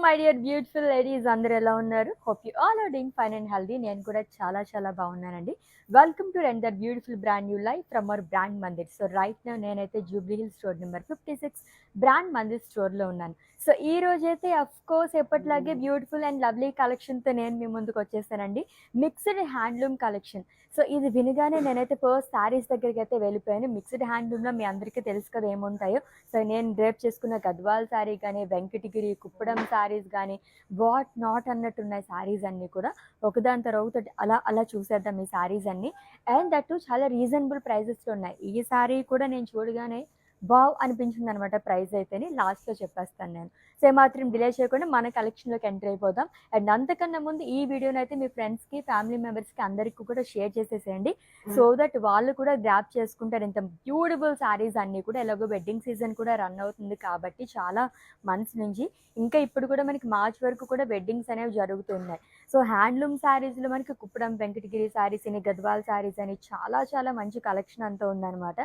My dear beautiful ladies, అందరూ ఎలా ఉన్నారు? Hope you all are doing fine and healthy. నేను కూడా చాలా చాలా బాగున్నానండి. Welcome to render beautiful brand new life from our brand Mandir. So right నా నేనైతే Jubilee Hills store number 56 brand Mandir స్టోర్లో ఉన్నాను. సో ఈ రోజైతే అఫ్ కోర్స్ ఎప్పటిలాగే బ్యూటిఫుల్ అండ్ లవ్లీ కలెక్షన్తో నేను మీ ముందుకు వచ్చేసానండి. Mixed handloom collection. సో ఇది వినగానే నేనైతే ఫస్ట్ శారీస్ దగ్గరికి అయితే వెళ్ళిపోయాను. మిక్స్డ్ హ్యాండ్లూమ్లో మీ అందరికీ తెలుసు కదా ఏముంటాయో. సో నేను డ్రేప్ చేసుకున్న గద్వాల్ శారీ కానీ, వెంకటగిరి కుప్పడం శారీస్ కానీ, వాట్ నాట్ అన్నట్టున్నాయి శారీస్ అన్నీ కూడా. ఒకదాని తర్వాత ఒకటి అలా అలా చూసేద్దాం ఈ శారీస్ అన్నీ. అండ్ దట్ చాలా రీజనబుల్ ప్రైజెస్లో ఉన్నాయి. ఈ శారీ కూడా నేను చూడగానే వావ్ అనిపించింది అనమాట. ప్రైస్ అయితేనే లాస్ట్లో చెప్పేస్తాను నేను. సో ఏమాత్రం డిలే చేయకుండా మన కలెక్షన్లోకి ఎంటర్ అయిపోదాం. అండ్ అంతకన్నా ముందు ఈ వీడియోని అయితే మీ ఫ్రెండ్స్కి, ఫ్యామిలీ మెంబర్స్కి అందరికీ కూడా షేర్ చేసేసేయండి. సో దట్ వాళ్ళు కూడా గ్రాప్ చేసుకుంటారు. ఇంత బ్యూటిఫుల్ శారీస్ అన్నీ కూడా. ఎలాగో వెడ్డింగ్ సీజన్ కూడా రన్ అవుతుంది కాబట్టి చాలా మంత్స్ నుంచి, ఇంకా ఇప్పుడు కూడా మనకి మార్చ్ వరకు కూడా వెడ్డింగ్స్ అనేవి జరుగుతున్నాయి. సో హ్యాండ్లూమ్ శారీస్లో మనకి కుప్పడం వెంకటగిరి శారీస్ అని, గద్వాల్ శారీస్ అని చాలా చాలా మంచి కలెక్షన్ అంతా ఉందన్నమాట.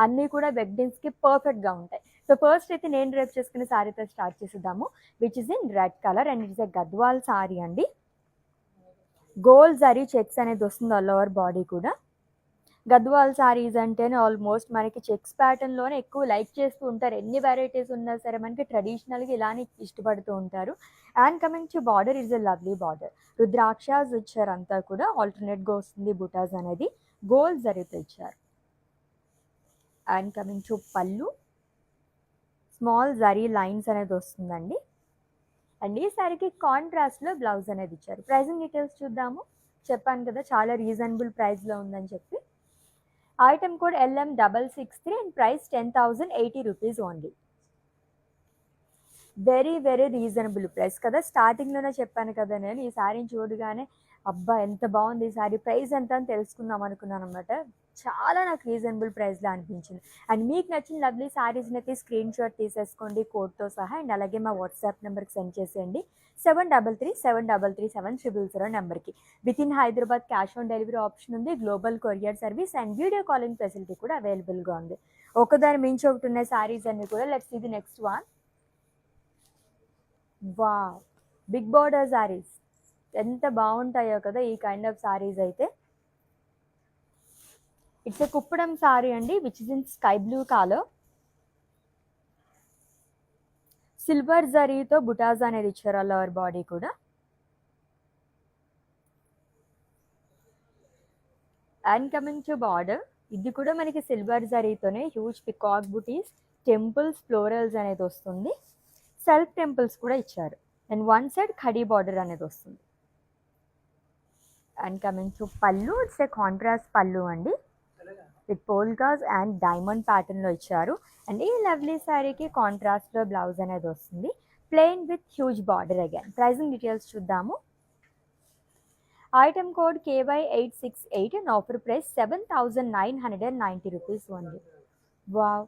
అన్నీ కూడా వెడ్డింగ్స్కి పర్ఫెక్ట్గా ఉంటాయి. సో ఫస్ట్ అయితే నేను డ్రైప్ చేసుకునే శారీతో స్టార్ట్ చేసేద్దాము, which is in red colour and it's a Gadwal sari అండి. గోల్డ్ జరీ చెక్స్ అనేది వస్తుంది ఆల్ ఓవర్ బాడీ కూడా. గద్వాల్ శారీస్ అంటేనే ఆల్మోస్ట్ మనకి చెక్స్ ప్యాటర్న్లోనే ఎక్కువ లైక్ చేస్తూ ఉంటారు. ఎన్ని వెరైటీస్ ఉన్నా సరే మనకి ట్రెడిషనల్గా ఇలానే ఇష్టపడుతూ ఉంటారు. And coming to border is a lovely border. Rudrakshas ఇచ్చారు, అంతా కూడా ఆల్టర్నేట్గా వస్తుంది. బుటాస్ అనేది గోల్డ్ జరీతో ఇచ్చారు. అండ్ కమింగ్ టు పళ్ళు, స్మాల్ జరీ లైన్స్ అనేది వస్తుందండి. అండ్ ఈ శారీకి కాంట్రాస్ట్లో బ్లౌజ్ అనేది ఇచ్చారు. ప్రైసింగ్ డీటెయిల్స్ చూద్దాము. చెప్పాను కదా చాలా రీజనబుల్ ప్రైస్లో ఉందని చెప్పి. Item code LM663 and price 10,080 rupees only. Very very reasonable price కదా. స్టార్టింగ్లోనే చెప్పాను కదా నేను, ఈ శారీని చూడగానే అబ్బా ఎంత బాగుంది ఈ శారీ, ప్రైస్ ఎంత అని తెలుసుకుందాం అనుకున్నాను అనమాట. చాలా నాకు రీజనబుల్ ప్రైస్లో అనిపించింది. అండ్ మీకు నచ్చిన లవ్లీ శారీస్ని అయితే స్క్రీన్ షాట్ తీసేసుకోండి కోడ్తో సహా. అండ్ అలాగే మా వాట్సాప్ నెంబర్కి సెండ్ చేసేయండి 7337337000 నెంబర్కి. With in Hyderabad cash on delivery option ఉంది, global courier service and video calling facility కూడా అవైలబుల్గా ఉంది. ఒకదాని మించి ఒకటి ఉన్న శారీస్ అన్ని కూడా. Let's see the next one. Wow, big border sarees ఎంత బాగుంటాయో కదా ఈ కైండ్ ఆఫ్ శారీస్ అయితే. ఇట్స్ ఎ కుప్పడం శారీ అండి, which is in sky blue colour. Silver జరీతో బుటాస్ అనేది ఇచ్చారు ఆల్ ఓవర్ బాడీ కూడా. అండ్ కమింగ్ టు బార్డర్, ఇది కూడా మనకి సిల్వర్ జరీతోనే హ్యూజ్ పికాక్ బుటీస్, టెంపుల్స్, ఫ్లోరల్స్ అనేది వస్తుంది. సెల్ఫ్ టెంపుల్స్ కూడా ఇచ్చారు. And one side khadi border అనేది వస్తుంది. And coming to pallu, it's a contrast పళ్ళు అండి, విత్ పోల్కాస్ అండ్ డైమండ్ ప్యాటర్న్లో ఇచ్చారు. అండ్ ఈ లవ్లీ శారీకి కాంట్రాస్ట్లో బ్లౌజ్ అనేది వస్తుంది, plain with huge border again. Pricing details చూద్దాము. Item code KY868 and offer price 7,990 rupees only. Wow.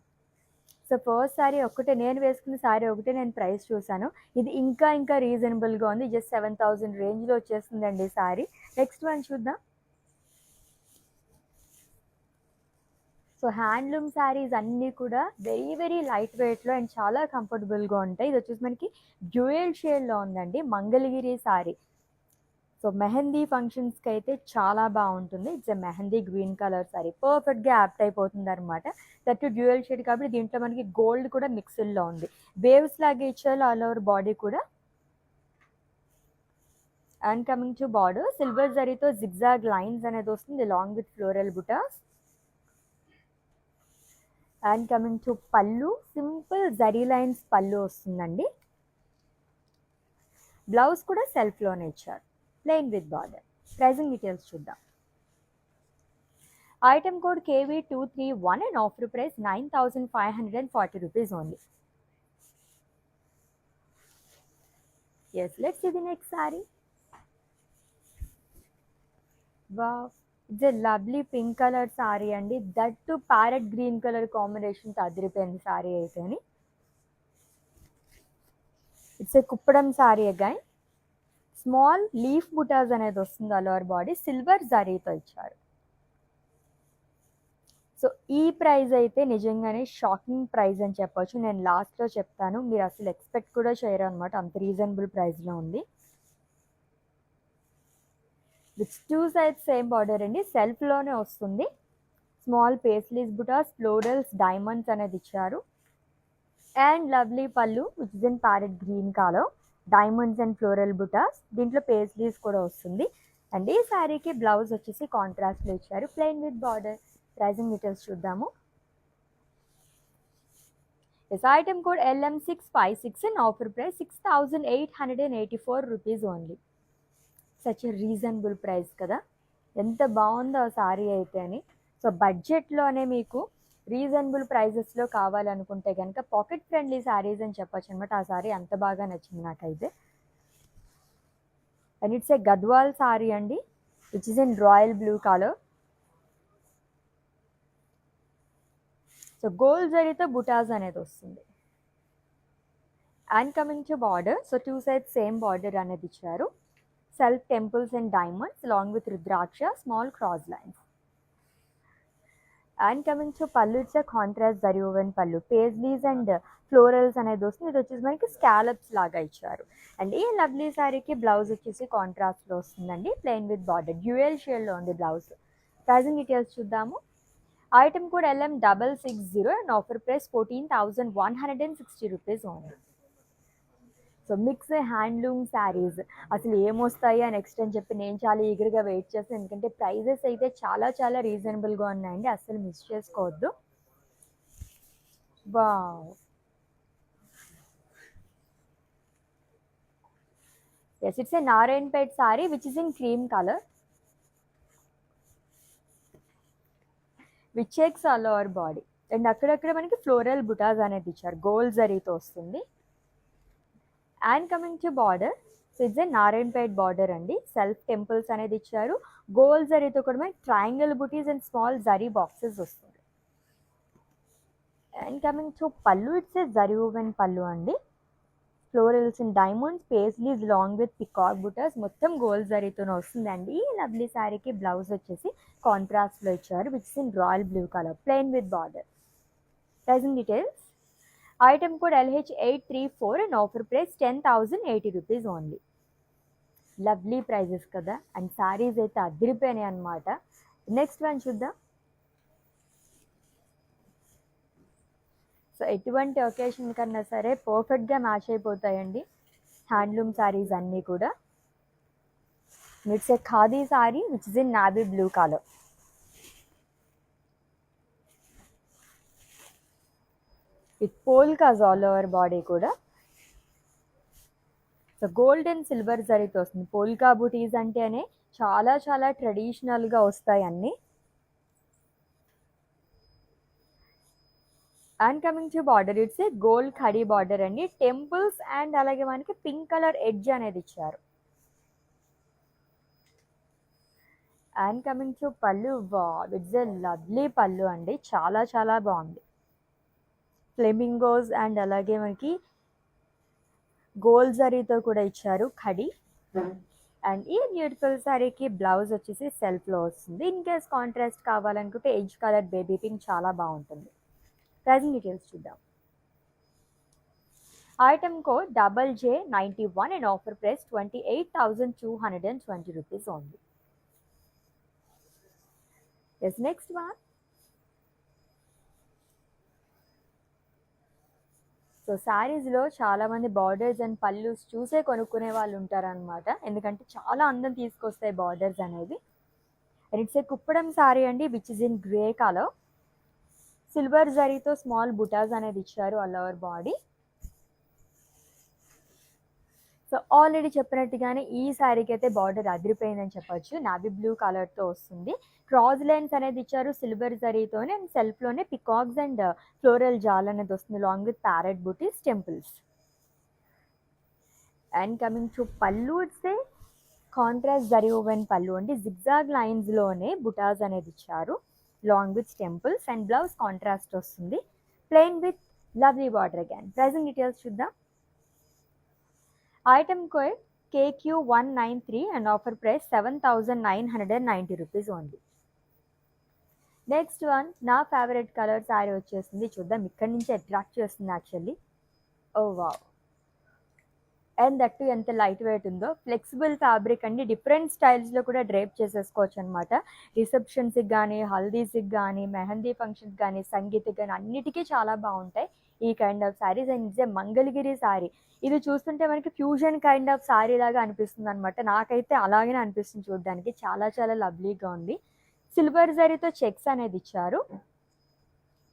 So first sari ఒకటే, నేను వేసుకున్న శారీ ఒకటే నేను ప్రైస్ చూసాను. ఇది ఇంకా ఇంకా రీజనబుల్గా ఉంది. జస్ట్ 7,000 రేంజ్లో వచ్చేస్తుందండి శారీ. నెక్స్ట్ వన్ చూద్దాం. సో హ్యాండ్లూమ్ శారీస్ అన్నీ కూడా వెరీ వెరీ లైట్ వెయిట్లో అండ్ చాలా కంఫర్టబుల్గా ఉంటాయి. ఇది వచ్చేసి మనకి డ్యూయల్ షేడ్లో ఉందండి, మంగళగిరి శారీ. సో మెహందీ ఫంక్షన్స్కి అయితే చాలా బాగుంటుంది. It's a mehndi green colour sari, పర్ఫెక్ట్గా యాప్ట్ అయిపోతుంది అనమాట. దట్ డ్యూయల్ షేడ్ కాబట్టి దీంట్లో మనకి గోల్డ్ కూడా మిక్స్డ్లో ఉంది. వేవ్స్ లాగే ఇచ్చారు ఆల్ ఓవర్ బాడీ కూడా. And coming to border, silver జరీతో జిగ్జాగ్ లైన్స్ అనేది వస్తుంది along with floral butas. And coming to pallu, simple zari lines pallu వస్తుందండి. బ్లౌజ్ కూడా సెల్ఫ్లోనే ఇచ్చారు, plain with border. Pricing details చూద్దాం. Item code KV231 and offer price 9,540 rupees only. Yes, let's see the next sari. Wow, it's a lovely pink colour sari అండి. That to parrot green colour combination అదిరిపోయింది సారీ అయితేని. It's a Kuppadam sari again. Small leaf butas అనేది వస్తుంది all over body, silver జరీతో ఇచ్చారు. So ఈ price అయితే నిజంగానే షాకింగ్ ప్రైస్ అని చెప్పొచ్చు. నేను లాస్ట్‌లో చెప్తాను. మీరు అసలు ఎక్స్‌పెక్ట్ కూడా చేయరనమాట. అంత రీజనబుల్ ప్రైస్‌లో ఉంది. విత్ 2 సైడ్స్ సేమ్ బార్డర్ అండి. సెల్ఫ్‌లోనే వస్తుంది. Small paisleys butas, florals, diamonds అనేది ఇచ్చారు. And lovely pallu which is in parrot green colour. Diamonds and floral butas. దీంట్లో పేస్లీస్ కూడా వస్తుంది. అండ్ ఈ శారీకి బ్లౌజ్ వచ్చేసి కాంట్రాస్ట్లో ఇచ్చారు. Plain with border. Pricing details చూద్దాము. This item code LM656 and offer price 6,884 rupees only. Such a reasonable price కదా, ఎంత బాగుందో ఆ శారీ అయితే అని. సో బడ్జెట్లోనే మీకు రీజనబుల్ ప్రైజెస్లో కావాలనుకుంటే కనుక పాకెట్ ఫ్రెండ్లీ శారీస్ అని చెప్పొచ్చు అనమాట. ఆ శారీ అంత బాగా నచ్చింది నాకైతే. And it's a Gadwal sari అండి which is in royal blue colour. So gold జరీతో బుటాస్ అనేది వస్తుంది. And coming to border, so 2 sides same border అనేది ఇచ్చారు. Self temples and diamonds long with rudraksha, small cross lines. And coming to pallu, it's a contrast zari woven pallu. Paisleys and florals అనేది వస్తుంది. ఇది వచ్చేసి మనకి స్కాలప్స్ లాగా ఇచ్చారు. అండ్ ఈ లవ్లీ శారీకి బ్లౌజ్ వచ్చేసి కాంట్రాస్ట్లో వస్తుందండి. Plain with border. డ్యూయల్ షేడ్లో ఉంది బ్లౌజ్. ప్రైజింగ్ డీటెయిల్స్ చూద్దాము. Item code LM660 and offer price 14,160 rupees only. So mix handloom saris అసలు ఏమొస్తాయా నెక్స్ట్ అని చెప్పి నేను చాలా ఈగర్గా వెయిట్ చేస్తాను. ఎందుకంటే ప్రైజెస్ అయితే చాలా చాలా రీజనబుల్గా ఉన్నాయండి. అసలు మిస్ చేసుకోవద్దు. Wow, yes it's a Narayanpet sari which is in cream colour which checks all over body. And అక్కడక్కడ మనకి ఫ్లోరల్ బుటాస్ అనేది ఇచ్చారు. గోల్డ్ జరీతో వస్తుంది. And coming to border, so it's a Narayanpet border అండి. సెల్ఫ్ టెంపుల్స్ అనేది ఇచ్చారు. గోల్డ్ జరీతో కూడా మనకి triangle butis and small zari boxes వస్తుంది. And coming to pallu, it's a zari woven pallu అండి. Florals and diamonds, paisleys long with peacock బుటాస్, మొత్తం గోల్డ్ జరీతోనే వస్తుందండి. ఈ లవ్లీ శారీకి బ్లౌజ్ వచ్చేసి కాంట్రాస్ట్లో ఇచ్చారు which is in royal blue colour. Plain with border. Pricing details. Item code LH834 and offer price 10,080 rupees only. Lovely prices కదా, and saris అయితే అదిరిపోయినాయి అనమాట. నెక్స్ట్ వన్ చూద్దాం. సో ఎటువంటి ఒకేషన్ కన్నా సరే పర్ఫెక్ట్గా మ్యాచ్ అయిపోతాయండి హ్యాండ్లూమ్ శారీస్ అన్నీ కూడా. It's a khadi sari which is in navy blue colour. With polkas all over body కూడా. సో గోల్డ్ అండ్ సిల్వర్ జరీతో వస్తుంది. పోల్కా బుటీస్ అంటేనే చాలా చాలా ట్రెడిషనల్గా వస్తాయి అన్నీ. And coming to border, it's a gold khadi border అండి. టెంపుల్స్ అండ్ అలాగే మనకి పింక్ కలర్ ఎడ్జ్ అనేది ఇచ్చారు. And coming to pallu, it's a lovely పళ్ళు అండి. చాలా చాలా బాగుంది. ఫ్లెమింగోస్ అండ్ అలాగే మనకి గోల్డ్ జరీతో కూడా ఇచ్చారు ఖడీ. అండ్ ఈ బ్యూటిఫుల్ శారీకి బ్లౌజ్ వచ్చేసి సెల్ఫ్లో వస్తుంది. ఇన్ కేస్ కాంట్రాస్ట్ కావాలనుకుంటే ఎడ్జ్ కలర్ బేబీ పింక్ చాలా బాగుంటుంది. ప్రైజింగ్ డీటెయిల్స్ చూద్దాం. Item code JJ91 and offer price 28,220 rupees only. Yes next one. So శారీస్లో చాలామంది బార్డర్స్ అండ్ పళ్ళుస్ చూసే కొనుక్కునే వాళ్ళు ఉంటారనమాట. ఎందుకంటే చాలా అందం తీసుకొస్తాయి బార్డర్స్ అనేది. And it's a Kuppadam sari అండి which is in grey colour. Silver జరీతో స్మాల్ బుటాస్ అనేది ఇచ్చారు all over body. So already చెప్పినట్టుగానే ఈ శారీకి అయితే బార్డర్ అదిరిపోయిందని చెప్పొచ్చు. నావీ బ్లూ కలర్తో వస్తుంది. క్రాస్ లైన్స్ అనేది ఇచ్చారు సిల్వర్ జరీతోనే. అండ్ సెల్ఫ్లోనే పికాక్స్ అండ్ ఫ్లోరల్ జాల్ అనేది వస్తుంది long with parrot butis, temples. And coming to pallu, it's a contrast zari woven pallu అండి. జిగ్జాగ్ లైన్స్లోనే బుటాస్ అనేది ఇచ్చారు long with temples. And blouse contrast వస్తుంది. Plain with lovely border again. Pricing details చూద్దాం. Item code KQ193 and offer price 7,990 rupees only. Next one నా favourite colour sari వచ్చేసింది. చూద్దాం, ఇక్కడి నుంచి అట్రాక్ట్ చేస్తుంది actually. Oh wow! And that ఎంత light weight ఉందో. ఫ్లెక్సిబుల్ ఫ్యాబ్రిక్ అండి. డిఫరెంట్ స్టైల్స్లో కూడా డ్రేప్ చేసేసుకోవచ్చు అనమాట. రిసెప్షన్స్కి కానీ, హల్దీస్కి కానీ, మెహందీ ఫంక్షన్కి కానీ, సంగీత్కి కానీ అన్నిటికీ చాలా బాగుంటాయి ఈ kind of saris. And it's a Mangalagiri sari. ఇది చూస్తుంటే మనకి ఫ్యూజన్ కైండ్ ఆఫ్ శారీ లాగా అనిపిస్తుంది అనమాట. నాకైతే అలాగే అనిపిస్తుంది చూడడానికి. చాలా చాలా లవ్లీగా ఉంది. సిల్వర్ జరీతో చెక్స్ అనేది ఇచ్చారు.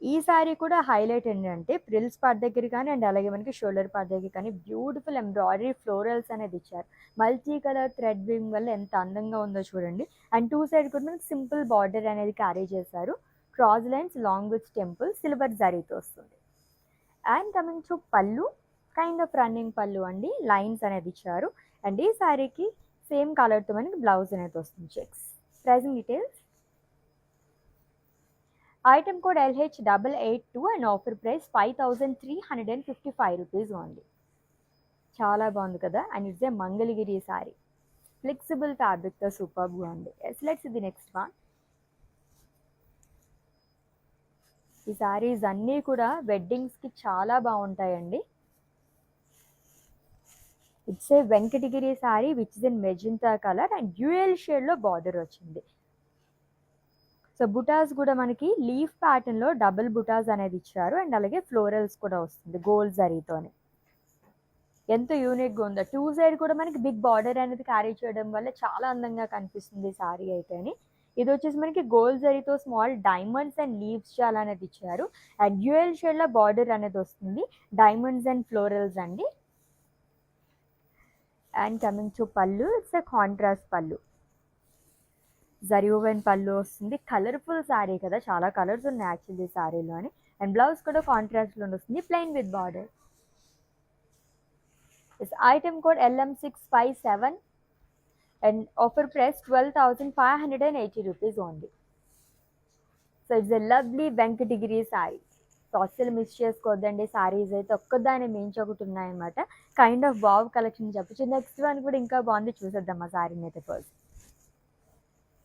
ఈ శారీ కూడా హైలైట్ ఏంటంటే ప్రిల్స్ పార్ట్ దగ్గర కానీ అండ్ అలాగే మనకి షోల్డర్ పార్ట్ దగ్గర కానీ బ్యూటిఫుల్ ఎంబ్రాయిడరీ ఫ్లోరల్స్ అనేది ఇచ్చారు. మల్టీ కలర్ థ్రెడ్ వీవింగ్ వల్ల ఎంత అందంగా ఉందో చూడండి. అండ్ టూ సైడ్ కూడా మనకి సింపుల్ బార్డర్ అనేది క్యారీ చేశారు. Cross lines long with temple silver జరీతో వస్తుంది. అండ్ కమింగ్ టు పళ్ళు, కైండ్ ఆఫ్ రన్నింగ్ పళ్ళు అండి. లైన్స్ అనేది ఇచ్చారు. అండ్ ఈ శారీకి సేమ్ కలర్తో మనకి బ్లౌజ్ అనేది వస్తుంది. Checks. Pricing details. Item code LH882 and offer price 5355 rupees only. చాలా బాగుంది కదా. And it's a Mangalagiri sari. Flexible ఫ్యాబ్రిక్తో సూపర్గా ఉంది. Let's the next one. ఈ శారీస్ అన్నీ కూడా వెడ్డింగ్స్కి చాలా బాగుంటాయండి. It's a Venkatagiri sari which is in magenta colour and dual షేడ్లో బార్డర్ వచ్చింది. సో బుటాస్ కూడా మనకి లీఫ్ ప్యాటర్న్లో డబుల్ బుటాస్ అనేది ఇచ్చారు. అండ్ అలాగే ఫ్లోరల్స్ కూడా వస్తుంది గోల్డ్ జరీతోనే. ఎంతో యూనిక్గా ఉందో. టూ సైడ్ కూడా మనకి బిగ్ బార్డర్ అనేది క్యారీ చేయడం వల్ల చాలా అందంగా కనిపిస్తుంది శారీ అయితేని. ఇది వచ్చేసి మనకి గోల్డ్ జరీతో స్మాల్ డైమండ్స్ అండ్ లీవ్స్ చాలా అనేది ఇచ్చారు. అండ్ డ్యూయల్ షేడ్లో బార్డర్ అనేది వస్తుంది. డైమండ్స్ అండ్ ఫ్లోరల్స్ అండి. And coming to pallu, it's a contrast పళ్ళు. జరీ ఓవెన్ పళ్ళు వస్తుంది. కలర్ఫుల్ శారీ కదా, చాలా కలర్స్ ఉన్నాయి యాక్చువల్లీ శారీలోని. అండ్ బ్లౌజ్ కూడా కాంట్రాస్ట్లో వస్తుంది, plain with border. Item code LM657 and offer price 12,580 rupees only. So it's a lovely Venkatagiri sari. So అస్సలు మిస్ చేసుకోవద్దండి. శారీస్ అయితే ఒక్కదాని మించి ఒకటి ఉన్నాయన్నమాట. కైండ్ ఆఫ్ వావ్ కలెక్షన్ చెప్పచ్చు. నెక్స్ట్ వన్ కూడా ఇంకా బాగుంది, చూసేద్దాం ఆ శారీని అయితే ఫస్ట్.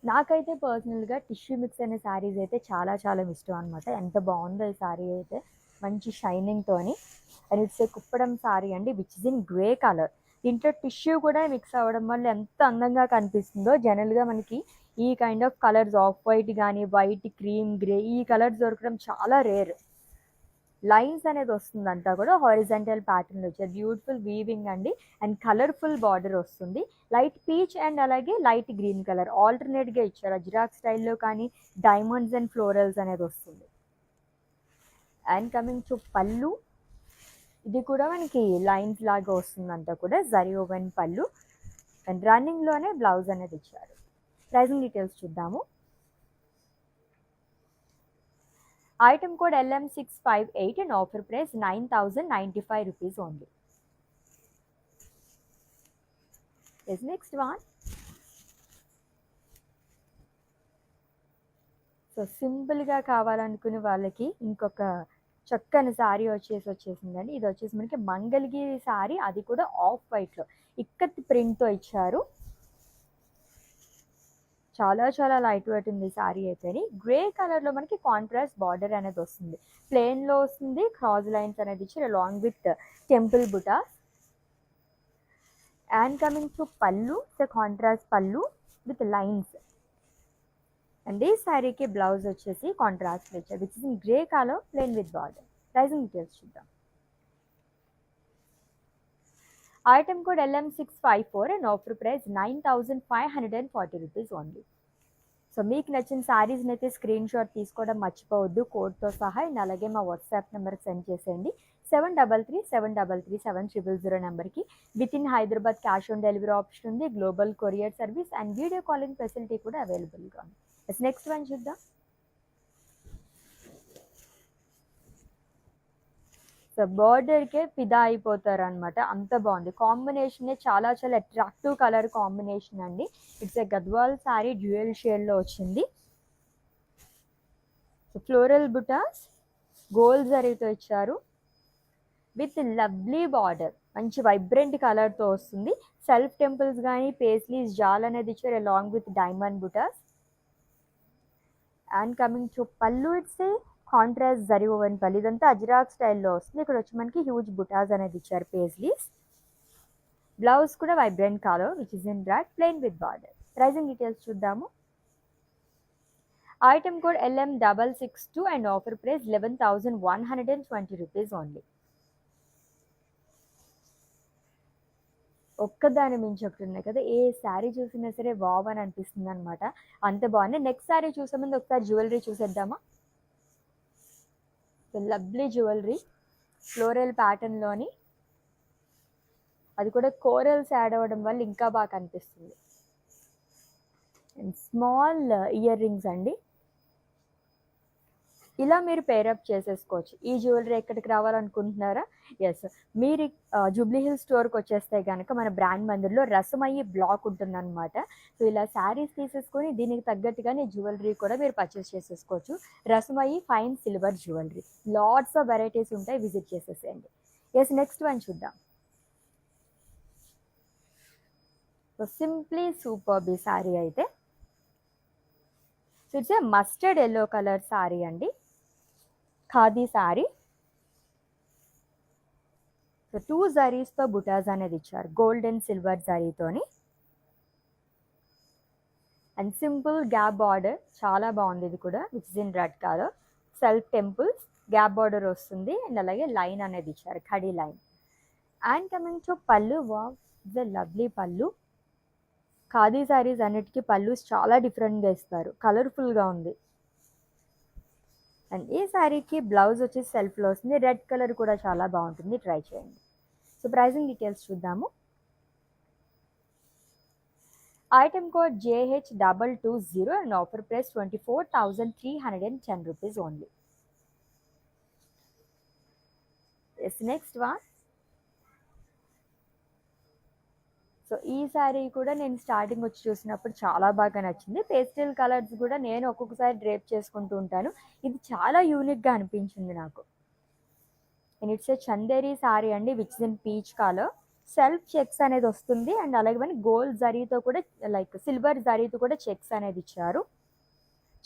నాకైతే పర్సనల్గా టిష్యూ మిక్స్ అనే శారీస్ అయితే చాలా చాలా ఇష్టం అనమాట. ఎంత బాగుందో ఈ శారీ అయితే, మంచి షైనింగ్తోని. And it's a Kuppadam sari అండి which is in grey colour. దీంట్లో టిష్యూ కూడా మిక్స్ అవ్వడం వల్ల ఎంత అందంగా కనిపిస్తుందో. జనరల్గా మనకి ఈ kind of colours off white కానీ, వైట్, క్రీమ్, గ్రే ఈ కలర్స్ దొరకడం చాలా రేర్. లైన్స్ అనేది వస్తుంది అంతా కూడా హారిజాంటల్ ప్యాటర్న్లో వచ్చారు. బ్యూటిఫుల్ వీవింగ్ అండి. అండ్ కలర్ఫుల్ బార్డర్ వస్తుంది. లైట్ పీచ్ అండ్ అలాగే లైట్ గ్రీన్ కలర్ ఆల్టర్నేట్గా ఇచ్చారు. అజ్రాక్ స్టైల్లో కానీ డైమండ్స్ అండ్ ఫ్లోరల్స్ అనేది వస్తుంది. అండ్ కమింగ్ టు పళ్ళు, ఇది కూడా మనకి లైన్స్ లాగా వస్తుంది అంతా కూడా. జరీ ఓవెన్ పళ్ళు అండ్ రన్నింగ్లోనే బ్లౌజ్ అనేది ఇచ్చారు. ప్రైజింగ్ డీటెయిల్స్ చూద్దాము. Item code LM658 and offer price 9,095 rupees only. Next one. So సింపుల్గా కావాలనుకునే వాళ్ళకి ఇంకొక చక్కని శారీ వచ్చేసిందండి. ఇది వచ్చేసి మనకి మంగళగిరి శారీ, అది కూడా ఆఫ్ వైట్లో ఇక్కత్ ప్రింట్తో ఇచ్చారు. చాలా చాలా లైట్ వెయిట్ ఉంది శారీ అయితే. గ్రే కలర్లో మనకి కాంట్రాస్ట్ బార్డర్ అనేది వస్తుంది. ప్లెయిన్లో వస్తుంది. క్రాస్ లైన్స్ అనేది ఇచ్చారు along with temple butas. And coming to pallu, so contrast pallu with lines. And ఈ శారీకి బ్లౌజ్ వచ్చేసి కాంట్రాస్ట్ ఇచ్చారు which is in grey colour, plain with border. Pricing details చూద్దాం. Item code LM654 and offer price 9,540 rupees only. So మీకు నచ్చిన శారీస్ని అయితే screen shot తీసుకోవడం మర్చిపోవద్దు కోడ్తో సహా. అండ్ అలాగే మా వాట్సాప్ నెంబర్కి సెండ్ చేసేయండి. 7337337000 నెంబర్కి. With in Hyderabad cash on delivery option ఉంది. Global courier service and video calling facility కూడా అవైలబుల్గా ఉంది. నెక్స్ట్ వన్ చూద్దాం. సో బార్డర్కే ఫిదా అయిపోతారు అనమాట, అంత బాగుంది. కాంబినేషనే చాలా చాలా అట్రాక్టివ్ కలర్ కాంబినేషన్ అండి. It's a Gadwal sari, dual షేడ్లో వచ్చింది. సో ఫ్లోరల్ బుటాస్ గోల్డ్ జరీతో ఇచ్చారు విత్ లవ్లీ బార్డర్. మంచి వైబ్రెంట్ కలర్తో వస్తుంది. సెల్ఫ్ టెంపుల్స్ కానీ పేస్లీస్ జాల్ అనేది ఇచ్చారు along with diamond buttas. And coming to pallu, it's a contrast zari woven pallu. ఇదంతా అజ్రాక్ స్టైల్లో వస్తుంది. ఇక్కడ వచ్చి మనకి హ్యూజ్ బుటాస్ అనేది ఇచ్చారు పేజ్లీస్. బ్లౌజ్ కూడా vibrant colour which is in red, plain with border. Pricing details చూద్దాము. Item code LM662 and offer price 11,120 rupees only. ఒక్కదాని మించి ఒకటి ఉన్నాయి కదా, ఏ శారీ చూసినా సరే వావ్ అని అనిపిస్తుంది అనమాట, అంత బాగుంది. నెక్స్ట్ శారీ చూసే ముందు ఒకసారి జ్యువెలరీ చూసేద్దామా. లవ్లీ జ్యువెలరీ ఫ్లోరల్ ప్యాటర్న్లోని, అది కూడా కోరల్స్ యాడ్ అవ్వడం వల్ల ఇంకా బాగా కనిపిస్తుంది. అండ్ స్మాల్ ఇయర్ రింగ్స్ అండి, ఇలా మీరు పేరప్ చేసేసుకోవచ్చు. ఈ జ్యువెలరీ ఎక్కడికి రావాలనుకుంటున్నారా? ఎస్, మీరు జూబ్లీ హిల్ స్టోర్కి వచ్చేస్తే కనుక మన బ్రాండ్ మందిర్లో రసమయ్యి బ్లాక్ ఉంటుందన్నమాట. సో ఇలా శారీస్ తీసేసుకొని దీనికి తగ్గట్టుగానే జ్యువెలరీ కూడా మీరు పర్చేస్ చేసేసుకోవచ్చు. Rasamayi fine silver jewellery, lots of varieties ఉంటాయి, విజిట్ చేసేసేయండి. ఎస్, నెక్స్ట్ వన్ చూద్దాం. సో సింప్లీ సూపర్బ్ ఈ శారీ అయితే. So it's a mustard yellow colour sari అండి, ఖాదీ శారీ. సో 2 జరీస్తో బుటాస్ అనేది ఇచ్చారు, గోల్డ్ అండ్ సిల్వర్ జరీతోని. అండ్ సింపుల్ గ్యాప్ బార్డర్, చాలా బాగుంది ఇది కూడా, which is in red colour. Self temples gap border వస్తుంది అండ్ అలాగే లైన్ అనేది ఇచ్చారు, ఖడీ లైన్. అండ్ కమింగ్ టు పళ్ళు, వావ్ ద లవ్లీ పళ్ళు. ఖాదీ శారీస్ అన్నిటికీ పళ్ళు చాలా డిఫరెంట్గా ఇస్తారు, కలర్ఫుల్గా ఉంది. అండ్ ఈ శారీకి బ్లౌజ్ వచ్చి సెల్ఫ్లో వస్తుంది, రెడ్ కలర్ కూడా చాలా బాగుంటుంది, ట్రై చేయండి. సో ప్రైజింగ్ డీటెయిల్స్ చూద్దాము. Item code JH220 and offer price 24,310 rupees only. Yes, next one. So ఈ శారీ కూడా నేను స్టార్టింగ్ వచ్చి చూసినప్పుడు చాలా బాగా నచ్చింది. పేస్టల్ కలర్స్ కూడా నేను ఒక్కొక్కసారి డ్రేప్ చేసుకుంటూ ఉంటాను, ఇది చాలా యూనిక్గా అనిపించింది నాకు. And it's a Chanderi sari అండి, which is in peach colour. Self checks అనేది వస్తుంది అండ్ అలాగే మనకి గోల్డ్ జరీతో కూడా, లైక్ సిల్వర్ జరీతో కూడా చెక్స్ అనేది ఇచ్చారు.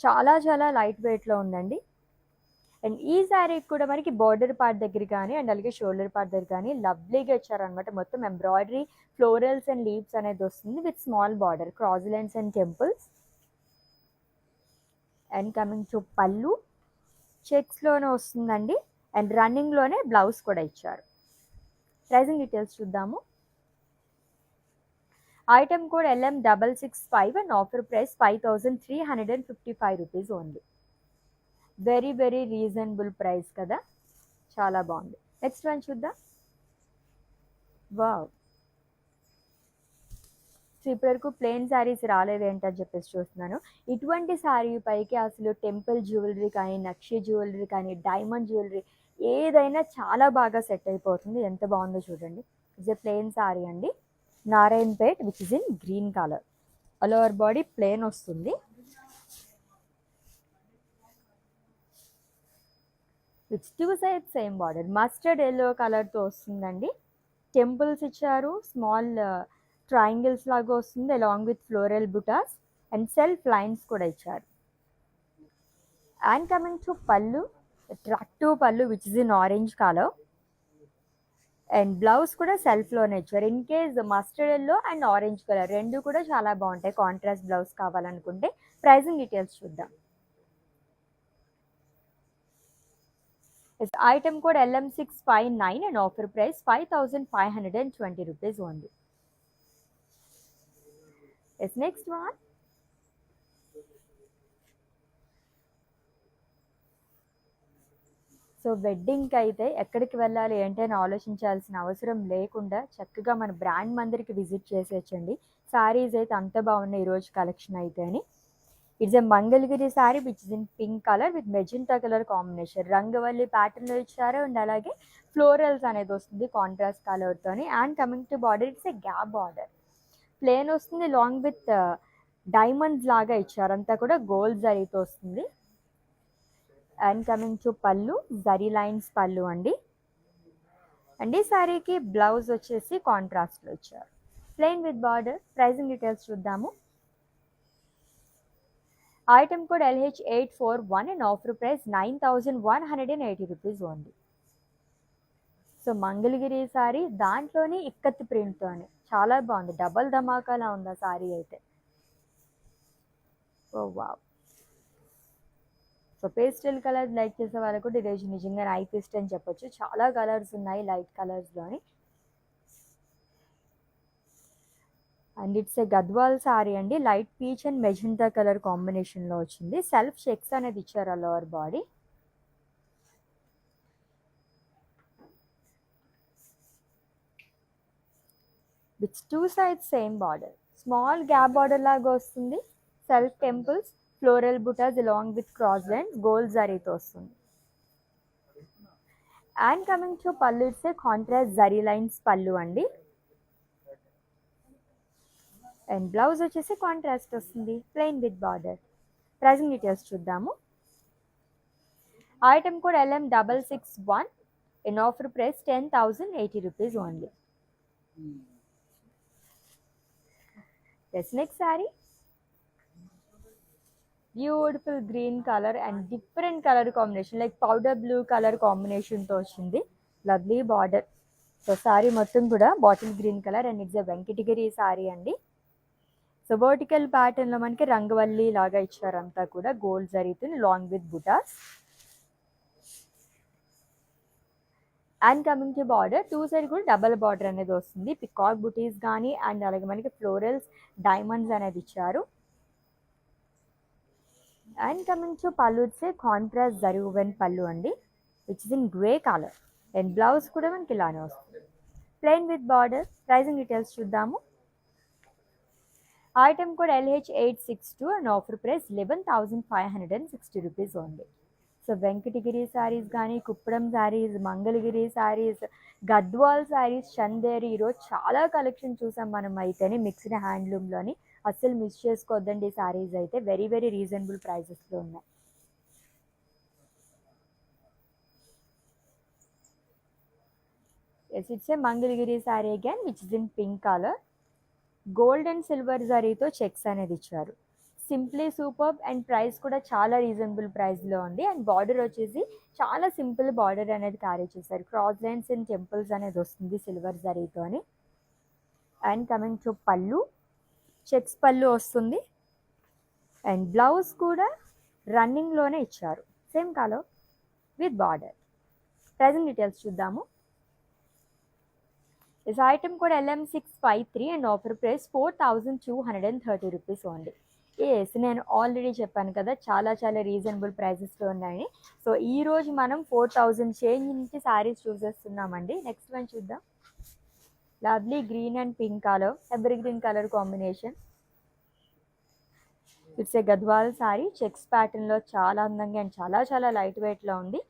చాలా చాలా లైట్ వెయిట్లో ఉందండి. అండ్ ఈ శారీకి కూడా మనకి బార్డర్ పార్ట్ దగ్గర కానీ అండ్ అలాగే షోల్డర్ పార్ట్ దగ్గర కానీ లవ్లీగా ఇచ్చారనమాట. మొత్తం ఎంబ్రాయిడరీ, ఫ్లోరల్స్ అండ్ లీవ్స్ అనేది వస్తుంది with small border, cross lines and temples. And coming to పళ్ళు, చెక్స్లోనే వస్తుందండి అండ్ రన్నింగ్లోనే బ్లౌజ్ కూడా ఇచ్చారు. ప్రైజింగ్ డీటెయిల్స్ చూద్దాము. Item code LM665 and offer price 5,355 rupees only. Very very reasonable price కదా, చాలా బాగుంది. నెక్స్ట్ వన్ చూద్దాం. వావ్, సో ఇప్పటివరకు ప్లెయిన్ శారీస్ రాలేదేంటని చెప్పేసి చూస్తున్నాను. ఇటువంటి శారీ పైకి అసలు టెంపుల్ జ్యువెలరీ కానీ, నక్షి జ్యువెలరీ కానీ, డైమండ్ జ్యువెలరీ ఏదైనా చాలా బాగా సెట్ అయిపోతుంది. ఎంత బాగుందో చూడండి. ఇట్స్ ఏ ప్లెయిన్ శారీ అండి, Narayanpet which is in green colour. All over body plain వస్తుంది, which 2 sides same border. Mustard yellow కలర్తో వస్తుందండి. టెంపుల్స్ ఇచ్చారు, స్మాల్ ట్రయాంగిల్స్ లాగా వస్తుంది along with floral butas and self lines కూడా ఇచ్చారు. And coming to pallu, attractive pallu which is in orange colour. And blouse కూడా సెల్ఫ్లోనే ఇచ్చారు. In case mustard yellow and orange colour రెండు కూడా చాలా బాగుంటాయి కాంట్రాస్ట్ బ్లౌజ్ కావాలనుకుంటే. ప్రైజింగ్ డీటెయిల్స్ చూద్దాం. Item code LM659 and offer price 5,520 rupees only. Yes, next one. So వెడ్డింగ్కి అయితే ఎక్కడికి వెళ్ళాలి ఏంటి అని ఆలోచించాల్సిన అవసరం లేకుండా చక్కగా మన బ్రాండ్ మందిరికి విజిట్ చేసేయచ్చండి. శారీస్ అయితే అంత బాగున్నాయి ఈరోజు కలెక్షన్ అయితే అని. It's a Mangalagiri sari which is in pink colour with magenta colour combination. రంగవల్లి ప్యాటర్న్లో ఇచ్చారు అండ్ అలాగే ఫ్లోరల్స్ అనేది వస్తుంది కాంట్రాస్ట్ కలర్తోని. And coming to border, it's a gap border, plain వస్తుంది లాంగ్ విత్ డైమండ్స్ లాగా ఇచ్చారు, అంతా కూడా గోల్డ్ జరీతో వస్తుంది. అండ్ కమింగ్ టు పళ్ళు, జరీ లైన్స్ పళ్ళు అండి. అండ్ ఈ శారీకి బ్లౌజ్ వచ్చేసి కాంట్రాస్ట్లో ఇచ్చారు, plain with border. Pricing details చూద్దాము. Item code LH841 and offer price 9180 rupees only. So Mangalagiri sari దాంట్లోని ఇక్కత్ ప్రింట్తోని చాలా బాగుంది, డబల్ ధమాకాలా ఉంది ఆ సారీ అయితే. Oh wow. So pastel colour like చేసే వాళ్ళకు కూడా ఈరోజు నిజంగా ఐ ఫెస్ట్ అని చెప్పొచ్చు. చాలా కలర్స్ ఉన్నాయి లైట్ కలర్స్లోని. And it's a Gadwal sari అండి, light peach and magenta colour కాంబినేషన్లో వచ్చింది. సెల్ఫ్ చెక్స్ అనేది ఇచ్చారు ఆ lower body. With two sides same border, small gap border లాగా వస్తుంది. Self temples, floral butas along with cross line, gold జరీతో వస్తుంది. And coming to pallu, it's a contrast zari lines pallu అండి. అండ్ బ్లౌజ్ వచ్చేసి కాంట్రాస్ట్ వస్తుంది, plain with border. Pricing details చూద్దాము. Item code LM661 in offer price 10,080 rupees only. This next saree, beautiful green colour and different colour combination, like powder blue colour కాంబినేషన్తో వచ్చింది. Lovely border. So sari మొత్తం కూడా bottle green colour and it's a Venkatagiri sari అండి. So vertical ప్యాటర్న్లో మనకి రంగవల్లి లాగా ఇచ్చారు, అంతా కూడా గోల్డ్ జరీతో long with butas. And coming to border, two side కూడా డబల్ బార్డర్ అనేది వస్తుంది. పికాక్ బుటీస్ కానీ అండ్ అలాగే మనకి ఫ్లోరల్స్, డైమండ్స్ అనేది ఇచ్చారు. And coming to pallu, it's contrast zari woven pallu అండి, which is in grey colour. And blouse కూడా మనకి ఇలానే వస్తుంది, plain with border. Pricing details చూద్దాము. Item code LH862 and offer price 11,560 rupees only. So Venkatagiri saris కానీ, కుప్పడం శారీస్, మంగళగిరి శారీస్, గద్వాల్ శారీస్, చందేరి, ఈరోజు చాలా కలెక్షన్ చూసాం మనం అయితేనే మిక్స్డ్ హ్యాండ్లూమ్లోని. అస్సలు మిస్ చేసుకోవద్దండి శారీస్ అయితే, వెరీ వెరీ రీజనబుల్ ప్రైజెస్లో ఉన్నాయి. Yes, it's a Mangalagiri sari again which is in pink colour. Gold and silver జరీతో చెక్స్ అనేది ఇచ్చారు. సింప్లీ సూపర్బ్ అండ్ ప్రైస్ కూడా చాలా రీజనబుల్ ప్రైస్లో ఉంది. అండ్ బార్డర్ వచ్చేసి చాలా సింపుల్ బార్డర్ అనేది క్యారీ చేశారు. క్రాస్ లైన్స్ అండ్ టెంపుల్స్ అనేది వస్తుంది సిల్వర్ జరీతోని. And coming to pallu, checks pallu వస్తుంది. అండ్ బ్లౌజ్ కూడా రన్నింగ్లోనే ఇచ్చారు, same colour with border. Pricing details చూద్దాము. This item code LM653 and offer price 4,230 rupees only. Yes, నేను ఆల్రెడీ చెప్పాను కదా చాలా చాలా రీజనబుల్ ప్రైజెస్లో ఉన్నాయని. సో ఈరోజు మనం 4,000 చేంజ్ నుంచి శారీస్ చూసేస్తున్నామండి. నెక్స్ట్ వన్ చూద్దాం. Lovely green and pink colour, ever green colour combination. It's a Gadwal sari, checks ప్యాటర్న్లో చాలా అందంగా అండ్ చాలా చాలా లైట్ వెయిట్లో ఉంది.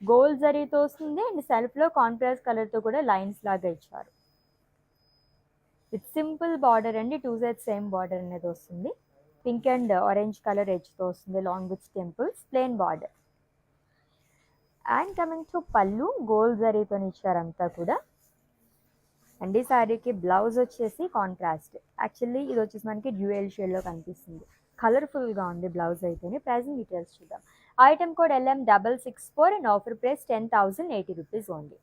గోల్డ్ జరీతో వస్తుంది అండ్ సెల్ఫ్లో కాంట్రాస్ట్ కలర్తో కూడా లైన్స్ లాగా ఇచ్చారు. విత్ సింపుల్ బార్డర్ అండి, టూ సైడ్స్ సేమ్ బార్డర్ అనేది వస్తుంది. పింక్ అండ్ ఆరెంజ్ కలర్ ఎడ్జ్తో వస్తుంది long with temples, plain border. And coming to పళ్ళు, గోల్డ్ జరీతో ఇచ్చారంతా కూడా. అండ్ ఈ శారీకి బ్లౌజ్ వచ్చేసి కాంట్రాస్ట్. యాక్చువల్లీ ఇది వచ్చేసి మనకి డ్యూయల్ షేడ్లో కనిపిస్తుంది, కలర్ఫుల్గా ఉంది బ్లౌజ్ అయితేనే. ప్రైజింగ్ డీటెయిల్స్ చూద్దాం. Item code LM664 and offer price 10,080 rupees only.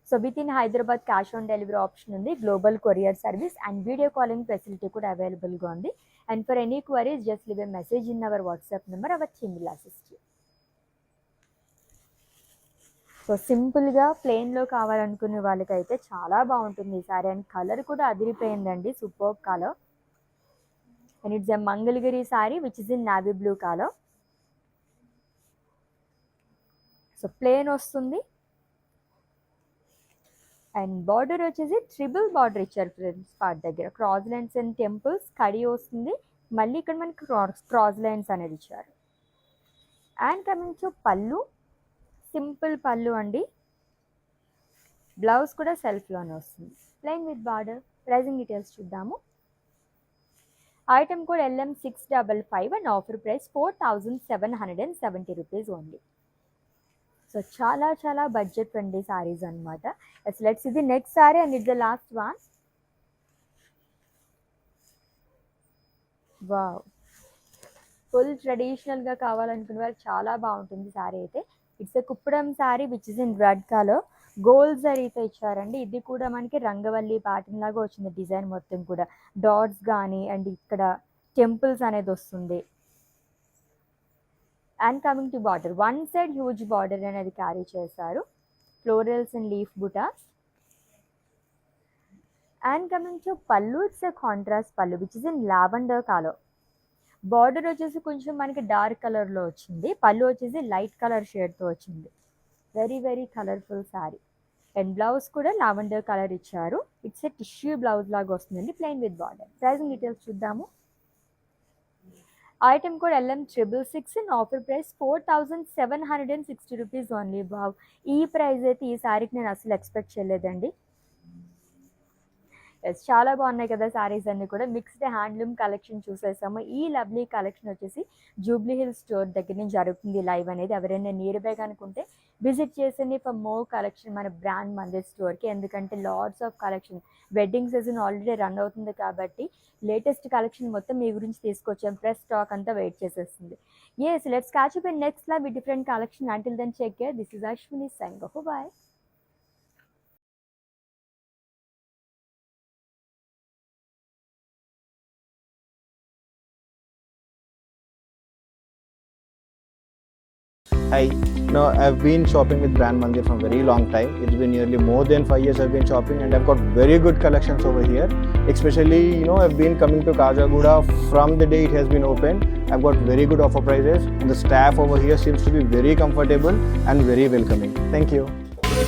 So with in Hyderabad cash on delivery option ఉంది, global courier service and video calling facility కూడా అవైలబుల్గా ఉంది. And for any queries just live a message in our WhatsApp number, our team will assist you. So సింపుల్గా ప్లెయిన్లో కావాలనుకునే వాళ్ళకైతే చాలా బాగుంటుంది ఈ సారీ. అండ్ కలర్ కూడా అదిరిపోయిందండి, super colour. And it's a Mangalagiri sari which is in navy blue colour. So plain వస్తుంది అండ్ బార్డర్ వచ్చేసి ట్రిపుల్ బార్డర్ ఇచ్చారు ఫ్రెండ్స్ పార్ట్ దగ్గర. క్రాస్ లైన్స్ అండ్ టెంపుల్స్ కడి వస్తుంది, మళ్ళీ ఇక్కడ మనకి క్రాస్ లైన్స్ అనేది ఇచ్చారు. And coming to pallu, simple pallu అండి. బ్లౌజ్ కూడా సెల్ఫ్లోనే వస్తుంది, plain with border. Pricing details చూద్దాము. Item code LM655 and offer price 4,770 rupees only. So చాలా చాలా బడ్జెట్ ఫ్రెండ్లీ సారీస్ అనమాట. లెట్స్ ఇది next sorry and it's the last one. Wow, full ట్రెడిషనల్గా కావాలనుకునే వాళ్ళు చాలా బాగుంటుంది శారీ అయితే. It's a Kuppadam sari which is in red colour, gold జరీతో ఇచ్చారండి. ఇది కూడా మనకి రంగవల్లి ప్యాటర్న్ లాగా వచ్చింది డిజైన్ మొత్తం కూడా, డాట్స్ కానీ అండ్ ఇక్కడ టెంపుల్స్ అనేది వస్తుంది. And coming to border, one side huge border అనేది క్యారీ చేశారు, florals and leaf butas. And coming to pallu, it's a contrast pallu which is in lavender colour. Border వచ్చేసి కొంచెం మనకి డార్క్ కలర్లో వచ్చింది, పళ్ళు వచ్చేసి లైట్ కలర్ షేడ్తో వచ్చింది. Very very colourful sari. And blouse కూడా లావెండర్ కలర్ ఇచ్చారు. ఇట్స్ ఎ టిష్యూ బ్లౌజ్ లాగా వస్తుందండి, plain with border. Pricing details చూద్దాము. Item code LM666 and offer price 4760 rupees only. బావ్, ఈ ప్రైస్ అయితే ఈ శారీకి నేను అసలు ఎక్స్పెక్ట్ చేయలేదండి. చాలా బాగున్నాయి కదా శారీస్ అన్నీ కూడా. మిక్స్డ్ హ్యాండ్లూమ్ కలెక్షన్ చూసేసాము. ఈ లవ్లీ కలెక్షన్ వచ్చేసి జూబ్లీ హిల్స్ స్టోర్ దగ్గర నుంచి జరుగుతుంది లైవ్ అనేది. ఎవరైనా నియర్ బై అనుకుంటే విజిట్ చేసండి ఫర్ మోర్ కలెక్షన్ మన బ్రాండ్ మందిర్ స్టోర్కి. ఎందుకంటే lots of collection, wedding season already run అవుతుంది కాబట్టి లేటెస్ట్ కలెక్షన్ మొత్తం మీ గురించి తీసుకొచ్చాం. ప్రెస్ స్టాక్ అంతా వెయిట్ చేసేస్తుంది. Yes, let's catch up in next live with different collection. Until then take care. This is Ashwini signing off. Bye. Hi. No, I've been shopping with Brand Mandir from very long time. It's been nearly more than 5 years I've been shopping, and I've got very good collections over here. Especially, I've been coming to Kajagoda from the day it has been opened. I've got very good offer prices, and the staff over here seems to be very comfortable and very welcoming. Thank you.